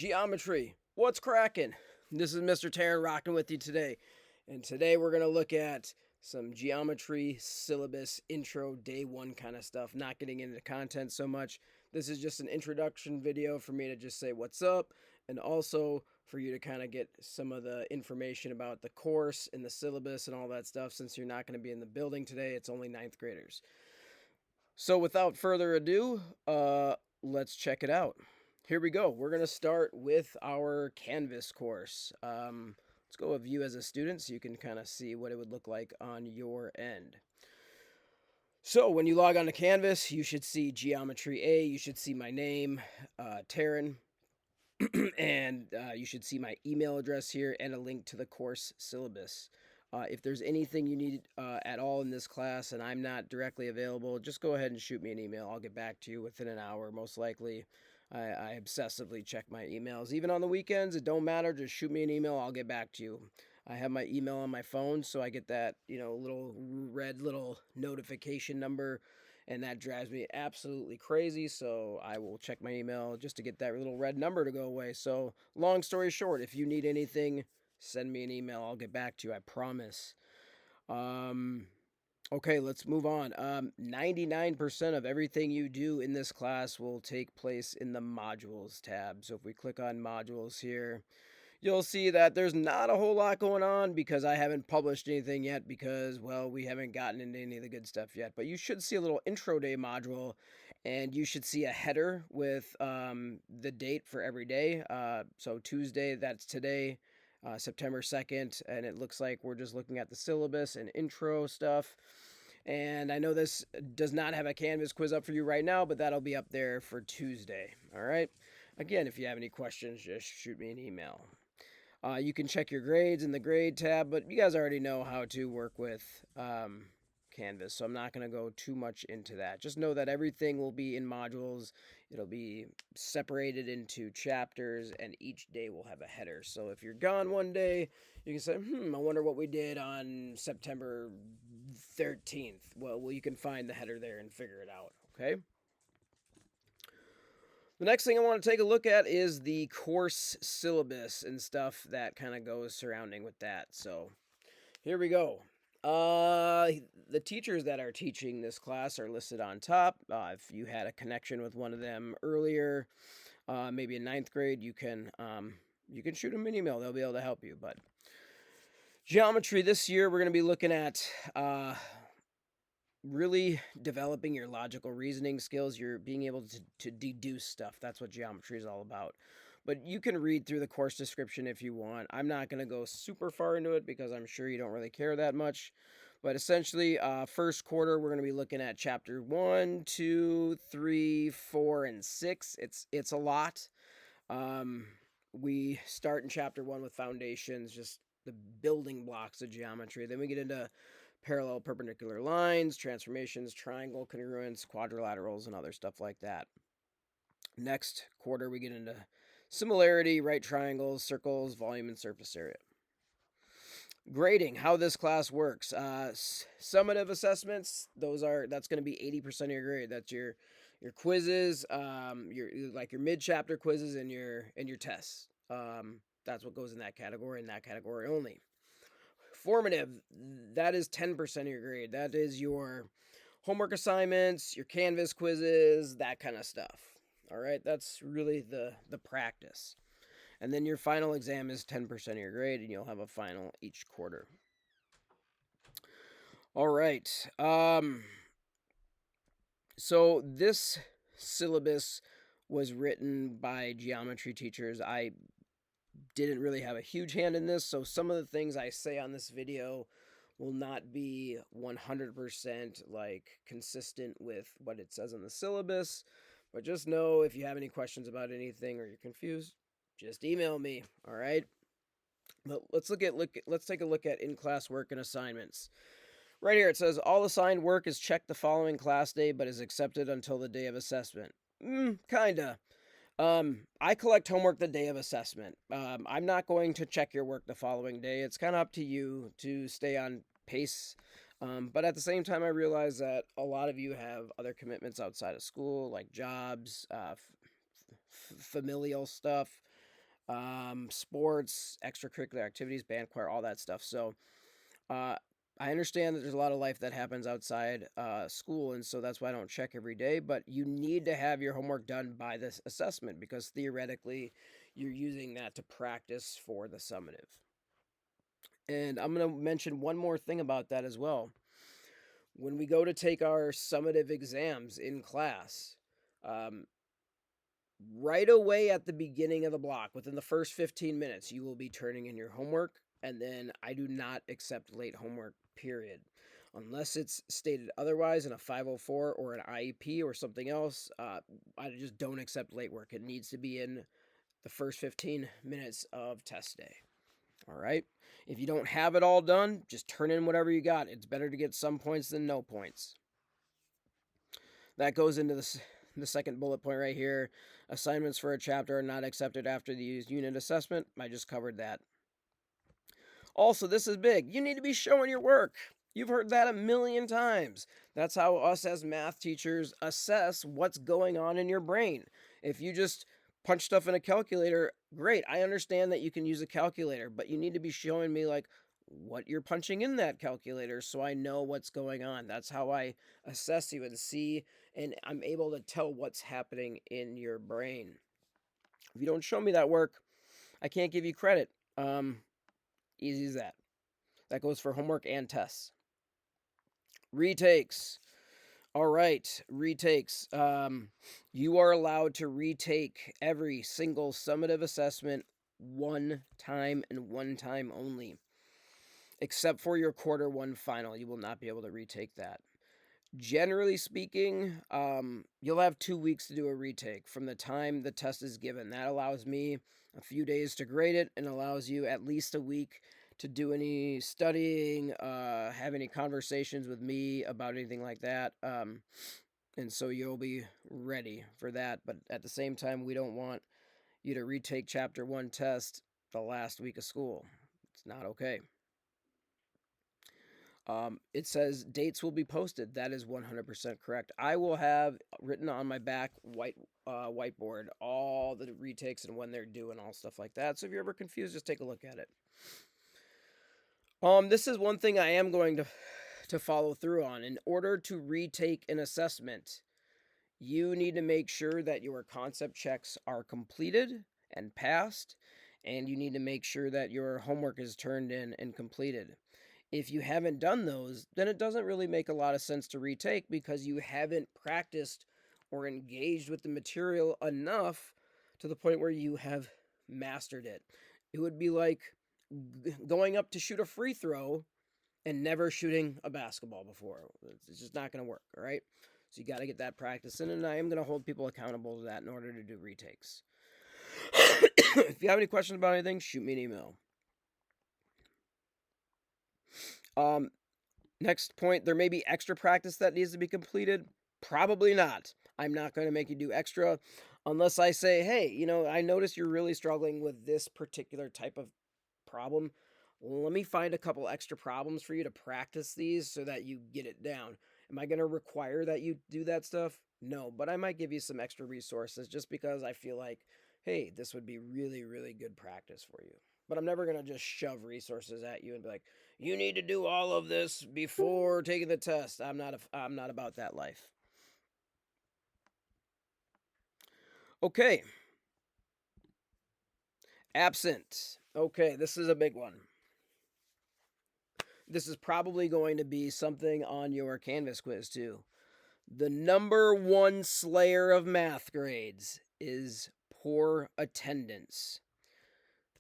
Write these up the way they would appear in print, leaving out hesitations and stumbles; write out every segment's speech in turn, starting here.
Geometry, what's cracking? This is Mr. Taran rocking with you today. And today we're going to look at some geometry syllabus intro day one kind of stuff, not getting into content so much. This is just an introduction video for me to just say what's up and also for you to kind of get some of the information about the course and the syllabus and all that stuff since you're not going to be in the building today. It's only ninth graders. So without further ado, let's check it out. Here we go. We're going to start with our Canvas course. Let's go with you as a student so you can kind of see what it would look like on your end. So when you log on to Canvas, you should see Geometry A. You should see my name, Taran, and you should see my email address here and a link to the course syllabus. If there's anything you need at all in this class and I'm not directly available, just go ahead and shoot me an email. I'll get back to you within an hour, most likely. I obsessively check my emails. Even on the weekends, it don't matter. Just shoot me an email. I'll get back to you. I have my email on my phone, so I get that, little red little notification number, and that drives me absolutely crazy. So I will check my email just to get that little red number to go away. So long story short, if you need anything, send me an email. I'll get back to you. I promise. Okay, let's move on. 99% of everything you do in this class will take place in the modules tab. So if we click on modules here, you'll see that there's not a whole lot going on because I haven't published anything yet because, well, we haven't gotten into any of the good stuff yet. But you should see a little intro day module and you should see a header with the date for every day. So Tuesday, that's today. September 2nd, and it looks like we're just looking at the syllabus and intro stuff. And I know this does not have a Canvas quiz up for you right now, but that'll be up there for Tuesday. All right. Again, if you have any questions, just shoot me an email. You can check your grades in the grade tab, but you guys already know how to work with Canvas, so I'm not going to go too much into that. Just know that everything will be in modules. It'll be separated into chapters, and each day will have a header. So if you're gone one day, you can say, I wonder what we did on September 13th. Well, you can find the header there and figure it out, okay? The next thing I want to take a look at is the course syllabus and stuff that kind of goes surrounding with that. So here we go. The teachers that are teaching this class are listed on top. If you had a connection with one of them earlier, maybe in ninth grade, you can shoot them an email. They'll be able to help you. But geometry this year, we're going to be looking at really developing your logical reasoning skills. You're being able to deduce stuff. That's what geometry is all about. But you can read through the course description if you want. I'm not going to go super far into it because I'm sure you don't really care that much. But essentially, first quarter, we're going to be looking at chapter 1, 2, 3, 4, and 6. It's a lot. We start in chapter 1 with foundations, just the building blocks of geometry. Then we get into parallel perpendicular lines, transformations, triangle congruence, quadrilaterals, and other stuff like that. Next quarter, we get into similarity, right triangles, circles, volume, and surface area. Grading, how this class works. Summative assessments, that's going to be 80% of your grade. That's your quizzes, your mid-chapter quizzes and your tests. That's what goes in that category only. Formative, that is 10% of your grade. That is your homework assignments, your Canvas quizzes, that kind of stuff. All right, that's really the practice. And then your final exam is 10% of your grade, and you'll have a final each quarter. All right. So this syllabus was written by geometry teachers. I didn't really have a huge hand in this, so some of the things I say on this video will not be 100% consistent with what it says on the syllabus. But just know if you have any questions about anything or you're confused, just email me, all right? But let's take a look at in-class work and assignments. Right here it says all assigned work is checked the following class day but is accepted until the day of assessment. Kinda. I collect homework the day of assessment. I'm not going to check your work the following day. It's kind of up to you to stay on pace. But at the same time, I realize that a lot of you have other commitments outside of school, like jobs, familial stuff. sports, extracurricular activities, band choir, all that stuff. So uh, I understand that there's a lot of life that happens outside school, and so that's why I don't check every day. But you need to have your homework done by this assessment because theoretically, you're using that to practice for the summative. And I'm going to mention one more thing about that as well. When we go to take our summative exams in class, um, right away at the beginning of the block, within the first 15 minutes, you will be turning in your homework. And then I do not accept late homework, period. Unless it's stated otherwise in a 504 or an IEP or something else, I just don't accept late work. It needs to be in the first 15 minutes of test day. All right. If you don't have it all done, just turn in whatever you got. It's better to get some points than no points. That goes into the second bullet point right here. Assignments for a chapter are not accepted after the unit assessment. I just covered that. Also, this is big. You need to be showing your work. You've heard that a million times. That's how us as math teachers assess what's going on in your brain. If you just punch stuff in a calculator, great. I understand that you can use a calculator, but you need to be showing me like what you're punching in that calculator so I know what's going on. That's how I assess you and see, and I'm able to tell what's happening in your brain. If you don't show me that work, I can't give you credit. Easy as that. That goes for homework and tests. Retakes. All right, retakes. You are allowed to retake every single summative assessment one time and one time only. Except for your quarter one final, you will not be able to retake that. Generally speaking, you'll have 2 weeks to do a retake from the time the test is given. That allows me a few days to grade it and allows you at least a week to do any studying, have any conversations with me about anything like that. And so you'll be ready for that. But at the same time, we don't want you to retake chapter 1 test the last week of school. It's not okay. It says dates will be posted. That is 100% correct. I will have written on my back whiteboard all the retakes and when they're due and all stuff like that. So if you're ever confused, just take a look at it. This is one thing I am going to follow through on. In order to retake an assessment, you need to make sure that your concept checks are completed and passed, and you need to make sure that your homework is turned in and completed. If you haven't done those, then it doesn't really make a lot of sense to retake because you haven't practiced or engaged with the material enough to the point where you have mastered it. It would be like going up to shoot a free throw and never shooting a basketball before. It's just not going to work, all right? So you got to get that practice in, and I am going to hold people accountable to that in order to do retakes. If you have any questions about anything, shoot me an email. Next point, there may be extra practice that needs to be completed. Probably not. I'm not going to make you do extra unless I say, hey, I notice you're really struggling with this particular type of problem. Let me find a couple extra problems for you to practice these so that you get it down. Am I going to require that you do that stuff? No, but I might give you some extra resources just because I feel like, hey, this would be really, really good practice for you. But I'm never going to just shove resources at you and be like, you need to do all of this before taking the test. I'm not about that life. Okay. Absent. Okay, this is a big one. This is probably going to be something on your Canvas quiz too. The number one slayer of math grades is poor attendance.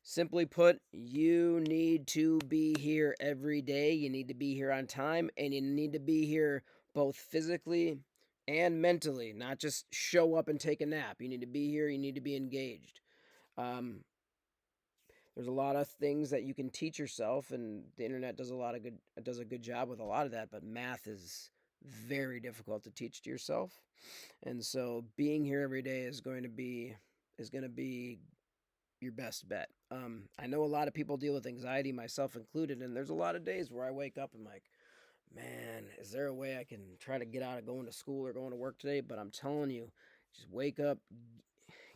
Simply put, you need to be here every day. You need to be here on time, and you need to be here both physically and mentally, not just show up and take a nap. You need to be here. You need to be engaged. There's a lot of things that you can teach yourself, and the internet does a good job with a lot of that. But math is very difficult to teach to yourself, and so being here every day is going to be your best bet. I know a lot of people deal with anxiety, myself included, and there's a lot of days where I wake up and like, man, is there a way I can try to get out of going to school or going to work today? But I'm telling you, just wake up,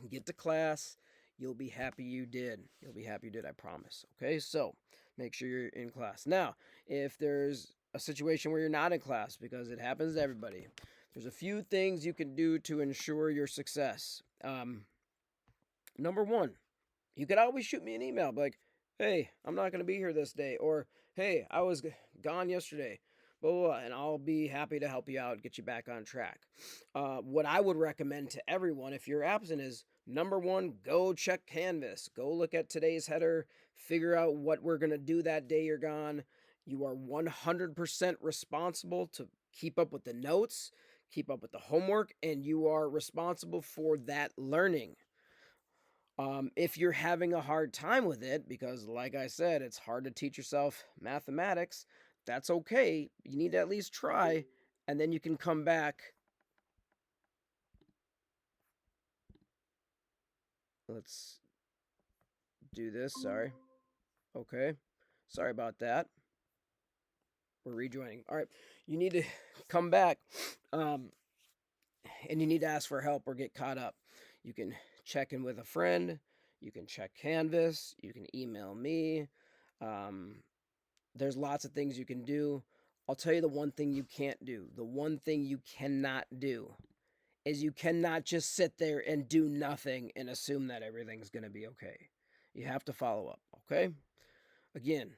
get to class. You'll be happy you did. You'll be happy you did, I promise. Okay, so make sure you're in class. Now, if there's a situation where you're not in class, because it happens to everybody, there's a few things you can do to ensure your success. Number one, you could always shoot me an email like, hey, I'm not going to be here this day, or hey, I was gone yesterday, blah, blah, blah, and I'll be happy to help you out, get you back on track. What I would recommend to everyone if you're absent is number one, go check Canvas. Go look at today's header, figure out what we're going to do that day you're gone. You are 100% responsible to keep up with the notes, keep up with the homework, and you are responsible for that learning. If you're having a hard time with it, because like I said, it's hard to teach yourself mathematics, that's okay. You need to at least try, and then you can come back. Let's do this. Sorry. Okay. Sorry about that. We're rejoining. All right. You need to come back, and you need to ask for help or get caught up. You can check in with a friend. You can check Canvas. You can email me. There's lots of things you can do. I'll tell you the one thing you can't do. The one thing you cannot do is you cannot just sit there and do nothing and assume that everything's going to be okay. You have to follow up, okay? Again,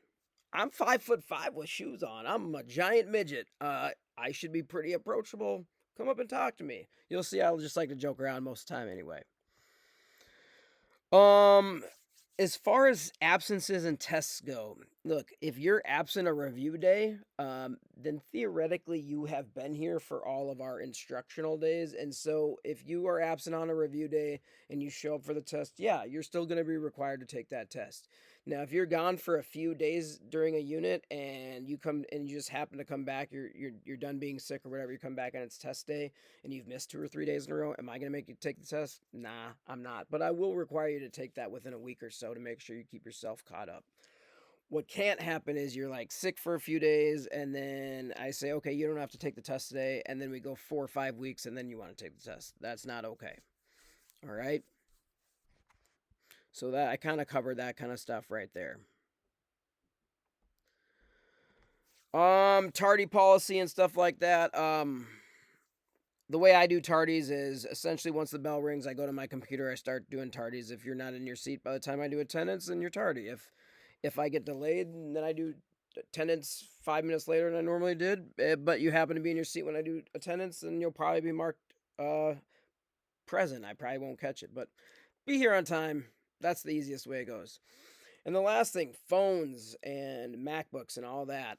I'm 5'5" with shoes on. I'm a giant midget. I should be pretty approachable. Come up and talk to me. You'll see I'll just like to joke around most of the time anyway. As far as absences and tests go, look, if you're absent a review day, then theoretically you have been here for all of our instructional days. And so if you are absent on a review day and you show up for the test, yeah, you're still going to be required to take that test. Now, if you're gone for a few days during a unit and you come and you just happen to come back, you're done being sick or whatever, you come back and it's test day and you've missed 2 or 3 days in a row, am I going to make you take the test? Nah, I'm not. But I will require you to take that within a week or so to make sure you keep yourself caught up. What can't happen is you're like sick for a few days and then I say, okay, you don't have to take the test today. And then we go 4 or 5 weeks and then you want to take the test. That's not okay. All right. So that I kind of covered that kind of stuff right there. Tardy policy and stuff like that. The way I do tardies is essentially once the bell rings, I go to my computer, I start doing tardies. If you're not in your seat by the time I do attendance, then you're tardy. If I get delayed, then I do attendance 5 minutes later than I normally did. But you happen to be in your seat when I do attendance, then you'll probably be marked present. I probably won't catch it, but be here on time. That's the easiest way it goes. And the last thing, phones and MacBooks and all that.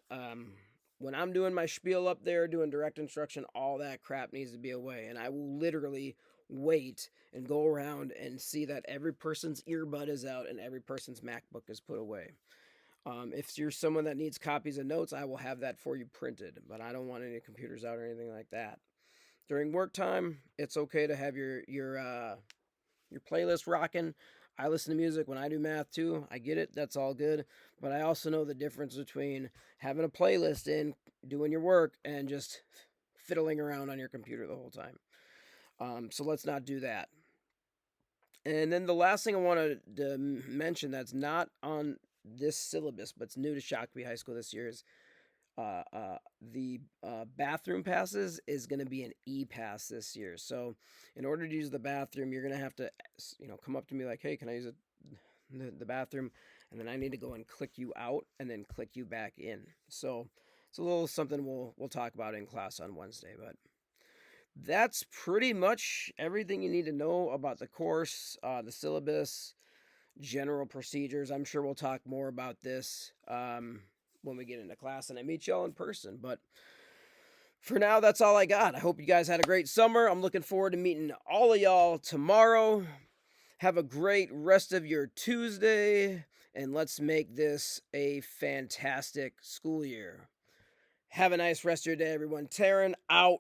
When I'm doing my spiel up there, doing direct instruction, all that crap needs to be away. And I will literally wait and go around and see that every person's earbud is out and every person's MacBook is put away. If you're someone that needs copies of notes, I will have that for you printed, but I don't want any computers out or anything like that. During work time, it's okay to have your playlist rocking. I listen to music when I do math too. I get it. That's all good. But I also know the difference between having a playlist in, doing your work, and just fiddling around on your computer the whole time. So let's not do that. And then the last thing I wanted to mention that's not on this syllabus, but it's new to Shakopee High School this year is the bathroom passes is going to be an e-pass this year. So in order to use the bathroom, you're going to have to, come up to me like, hey, can I use the bathroom? And then I need to go and click you out and then click you back in. So it's a little something we'll talk about in class on Wednesday, but that's pretty much everything you need to know about the course, the syllabus, general procedures. I'm sure we'll talk more about this when we get into class and I meet y'all in person. But for now, that's all I got. I hope you guys had a great summer. I'm looking forward to meeting all of y'all tomorrow. Have a great rest of your Tuesday, and let's make this a fantastic school year. Have a nice rest of your day, everyone. Taran out.